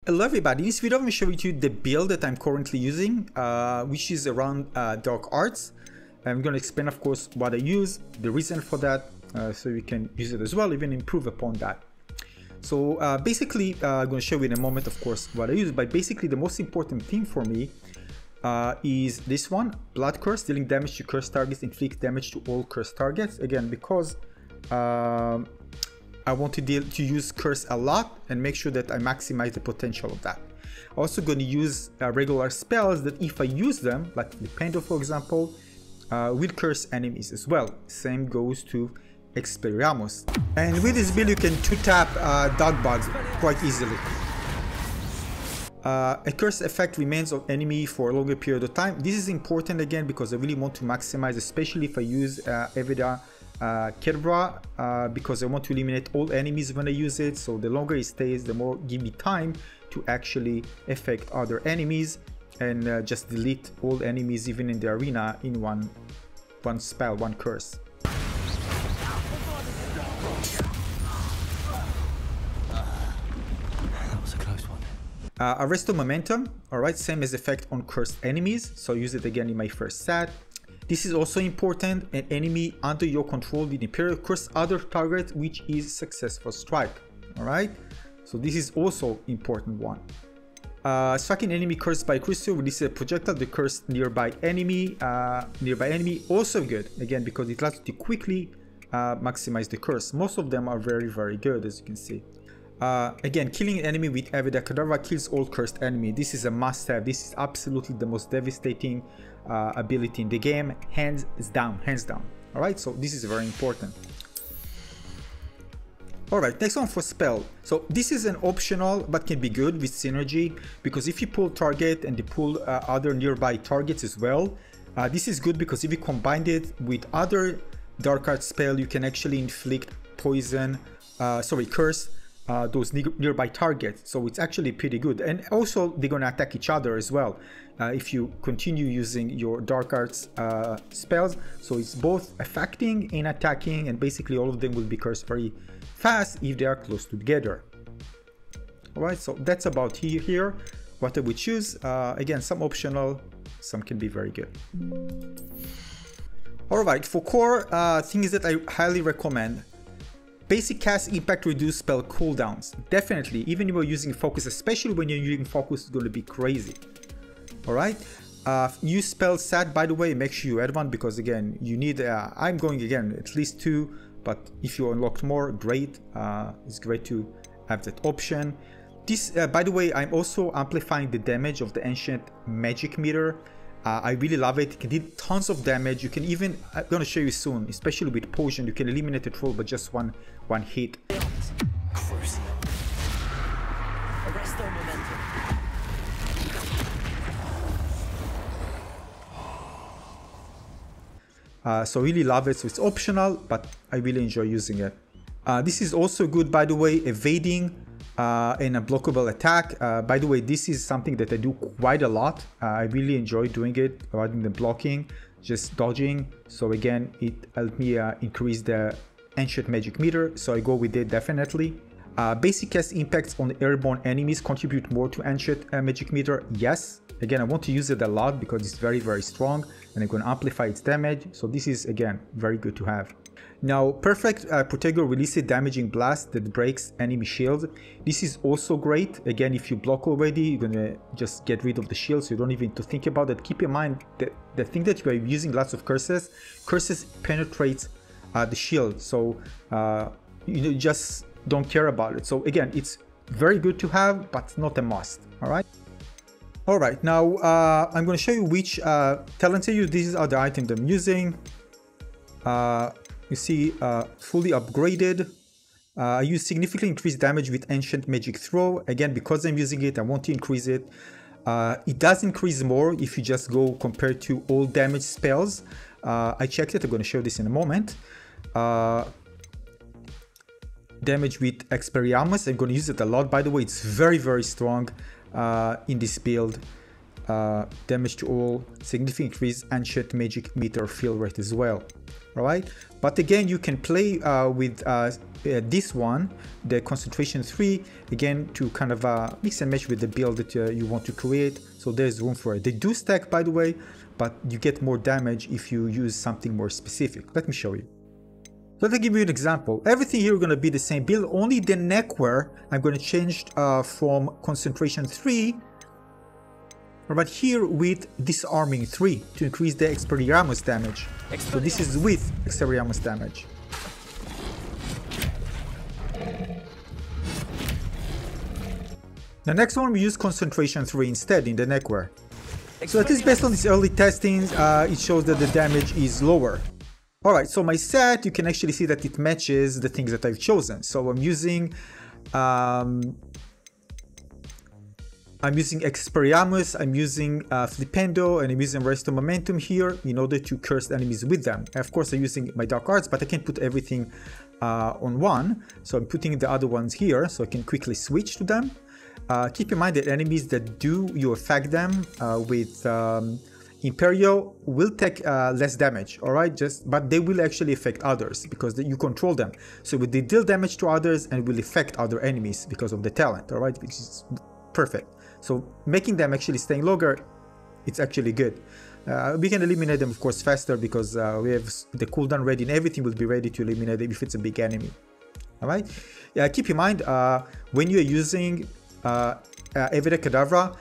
Hello everybody, in this video I'm going to show you the build that I'm currently using, which is around dark arts. I'm going to explain of course what I use, the reason for that, so you can use it as well, even improve upon that. So basically I'm going to show you in a moment of course what I use, but basically the most important thing for me is this one, Blood Curse, dealing damage to cursed targets, inflict damage to all cursed targets. Again, because I want to use curse a lot and make sure that I maximize the potential of that. I'm also going to use regular spells that if I use them, like the Pendle for example, will curse enemies as well. Same goes to Expelliarmus. And with this build you can 2-tap Dog Bugs quite easily. A curse effect remains on enemy for a longer period of time. This is important again because I really want to maximize, especially if I use Evida Kedra, because I want to eliminate all enemies when I use it. So the longer it stays, the more give me time to actually affect other enemies and just delete all enemies even in the arena in one spell, one curse. Arrest of Momentum, alright, same as effect on cursed enemies, so use it again in my first set. This is also important, an enemy under your control with Imperial curse other target which is successful strike, alright? So this is also important one. Striking enemy cursed by crystal, release a projectile, the cursed nearby enemy, also good, again because it allows you to quickly maximize the curse. Most of them are very good, as you can see. Again, killing an enemy with Evida Kedavra kills all cursed enemy. This is a must-have. This is absolutely the most devastating ability in the game, hands down. All right, so this is very important. All right, next one for spell. So this is an optional but can be good with synergy, because if you pull target and you pull other nearby targets as well, this is good because if you combine it with other dark art spell, you can actually inflict poison, curse those nearby targets. So it's actually pretty good, and also they're gonna attack each other as well if you continue using your dark arts spells. So it's both affecting and attacking, and basically all of them will be cursed very fast if they are close together. All right, so that's about here what I would choose. Again, some optional, some can be very good. All right, for core things that I highly recommend: basic cast impact, reduce spell cooldowns. Definitely, even if you're using focus, especially when you're using focus, it's going to be crazy. Alright, use spell set, by the way, make sure you add one, because again, you need, I'm going again, at least 2, but if you unlocked more, great. It's great to have that option. This, by the way, I'm also amplifying the damage of the Ancient Magic Meter. I really love it. It can do tons of damage. You can even, I'm gonna show you soon, especially with potion, you can eliminate a troll by just one hit. So really love it. So it's optional, but I really enjoy using it. This is also good, by the way, evading and a blockable attack. By the way, this is something that I do quite a lot. I really enjoy doing it rather than blocking, just dodging. So again, it helped me increase the Ancient Magic Meter, so I go with it definitely. Basic cast impacts on airborne enemies contribute more to Ancient Magic Meter. Yes, again, I want to use it a lot because it's very strong and I'm going to amplify its damage. So this is again very good to have. Now, Perfect Protego releases damaging blast that breaks enemy shield. This is also great. Again, if you block already, you're gonna just get rid of the shield, so you don't even to think about it. Keep in mind that the thing that you are using lots of curses penetrates the shield, so you just don't care about it. So again, it's very good to have, but not a must. All right. All right. Now I'm going to show you which talents I use. These are the items I'm using. You see, fully upgraded. I use significantly increased damage with Ancient Magic Throw. Again, because I'm using it, I want to increase it. It does increase more if you just go compared to all damage spells. I checked it. I'm going to show this in a moment. Damage with Expelliarmus. I'm going to use it a lot. By the way, it's very strong in this build. Damage to all, significant increase Ancient Magic Meter fill rate as well. all right? But again, you can play with this one, the concentration 3, again, to kind of mix and match with the build that you want to create. So there's room for it. They do stack, by the way, but you get more damage if you use something more specific. Let me show you. So let me give you an example. Everything here is going to be the same build, only the neckwear I'm going to change from concentration 3 right here with disarming 3 to increase the Expelliarmus damage. So this is with Expelliarmus damage. The next one we use concentration 3 instead in the neckwear. So at least based on this early testing, it shows that the damage is lower. Alright, so my set, you can actually see that it matches the things that I've chosen. So I'm using Expelliarmus, I'm using Flipendo, and I'm using Resto Momentum here in order to curse enemies with them. And of course I'm using my Dark Arts, but I can't put everything on one. So I'm putting the other ones here so I can quickly switch to them. Keep in mind that enemies that you affect them with Imperio will take less damage, alright? But they will actually affect others because you control them. So they deal damage to others and will affect other enemies because of the talent, alright? Which is perfect. So making them actually staying longer, it's actually good. We can eliminate them, of course, faster because we have the cooldown ready and everything will be ready to eliminate them if it's a big enemy. Alright? Keep in mind, when you're using Evade Cadavra,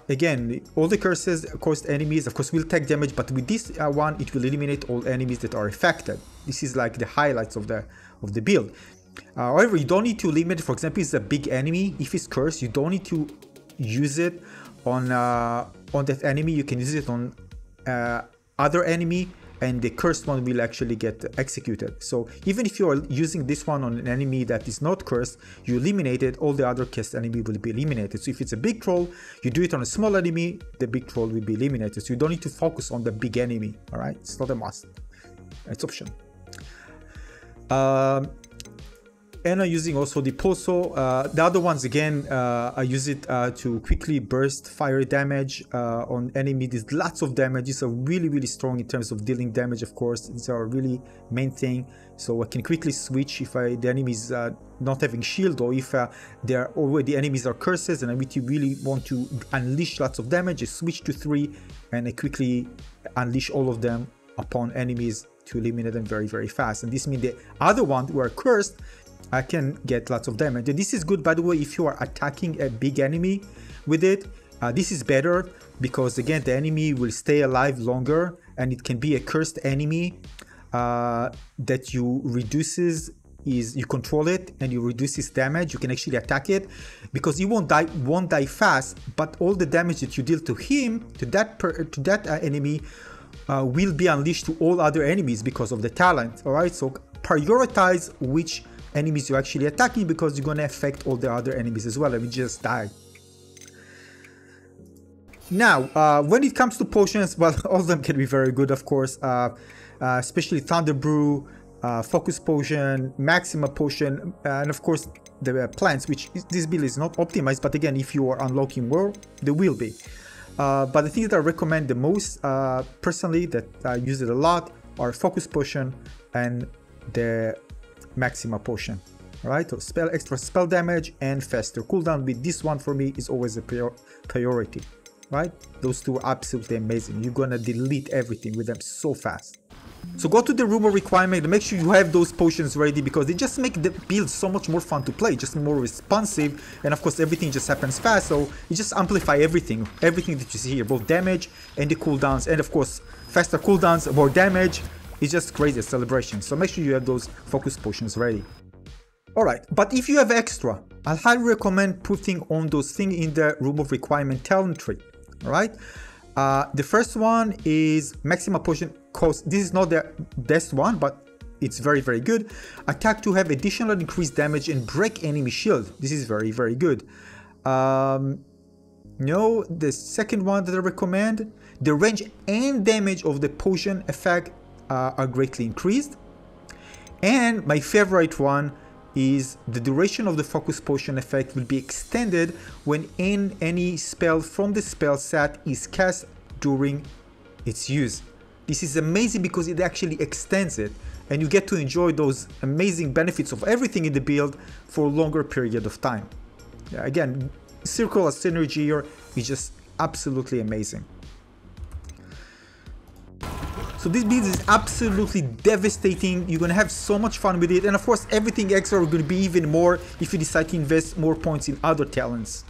again, all the curses cost enemies, of course, will take damage, but with this one, it will eliminate all enemies that are affected. This is like the highlights of the build. However, you don't need to limit. For example, it's a big enemy. If it's cursed, you don't need to use it on that enemy. You can use it on other enemy, and the cursed one will actually get executed. So even if you are using this one on an enemy that is not cursed, you eliminate it, all the other cursed enemy will be eliminated. So if it's a big troll, you do it on a small enemy, the big troll will be eliminated. So you don't need to focus on the big enemy, all right? It's not a must, it's option. And I'm using also the Pulso. The other ones, again, I use it to quickly burst fire damage on enemy. There's lots of damage. These are really, really strong in terms of dealing damage, of course. These are really main thing. So I can quickly switch if the enemy is not having shield, or if they're already enemies are curses and I really want to unleash lots of damage. I switch to 3 and I quickly unleash all of them upon enemies to eliminate them very, very fast. And this means the other ones who are cursed, I can get lots of damage. And this is good, by the way, if you are attacking a big enemy with it. This is better because, again, the enemy will stay alive longer, and it can be a cursed enemy that you control it and you reduce its damage. You can actually attack it because he won't die fast, but all the damage that you deal to him, to that enemy, will be unleashed to all other enemies because of the talent. All right, so prioritize which enemies you're actually attacking because you're going to affect all the other enemies as well, and we just die. Now, when it comes to potions, well, all of them can be very good, of course, especially Thunder Brew, Focus Potion, Maxima Potion, and of course the plants, which this build is not optimized, but again, if you are unlocking more, they will be. But the things that I recommend the most, personally, that I use it a lot, are Focus Potion and the Maxima Potion. Alright, so extra spell damage and faster cooldown. With this one, for me, is always a priority. Right? Those two are absolutely amazing. You're gonna delete everything with them so fast. So go to the rumor requirement and make sure you have those potions ready, because they just make the build so much more fun to play, just more responsive, and of course everything just happens fast, so you just amplify everything that you see here, both damage and the cooldowns, and of course faster cooldowns, more damage. It's just crazy celebration. So make sure you have those focus potions ready. Alright, but if you have extra, I highly recommend putting on those things in the room of requirement talent tree. Alright, the first one is Maxima Potion. This is not the best one, but it's very, very good. Attack to have additional increased damage and break enemy shield. This is very, very good. The second one that I recommend, the range and damage of the potion effect are greatly increased. And my favorite one is the duration of the focus potion effect will be extended when any spell from the spell set is cast during its use. This is amazing because it actually extends it, and you get to enjoy those amazing benefits of everything in the build for a longer period of time. Yeah, again, circular synergy here is just absolutely amazing. So this build is absolutely devastating. You're gonna have so much fun with it, and of course everything extra will be even more if you decide to invest more points in other talents.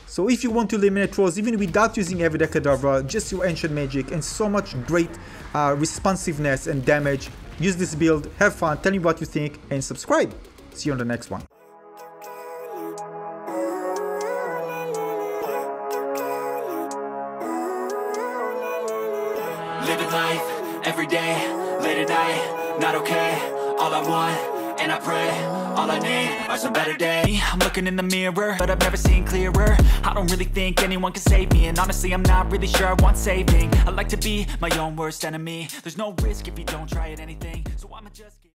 So if you want to eliminate trolls even without using Abracadabra, just your ancient magic and so much great responsiveness and damage, use this build, have fun, tell me what you think, and subscribe. See you on the next one. Living life, every day, late at night, not okay. All I want, and I pray, all I need are some better days. I'm looking in the mirror, but I've never seen clearer. I don't really think anyone can save me, and honestly I'm not really sure I want saving. I like to be my own worst enemy. There's no risk if you don't try at anything, so I'ma just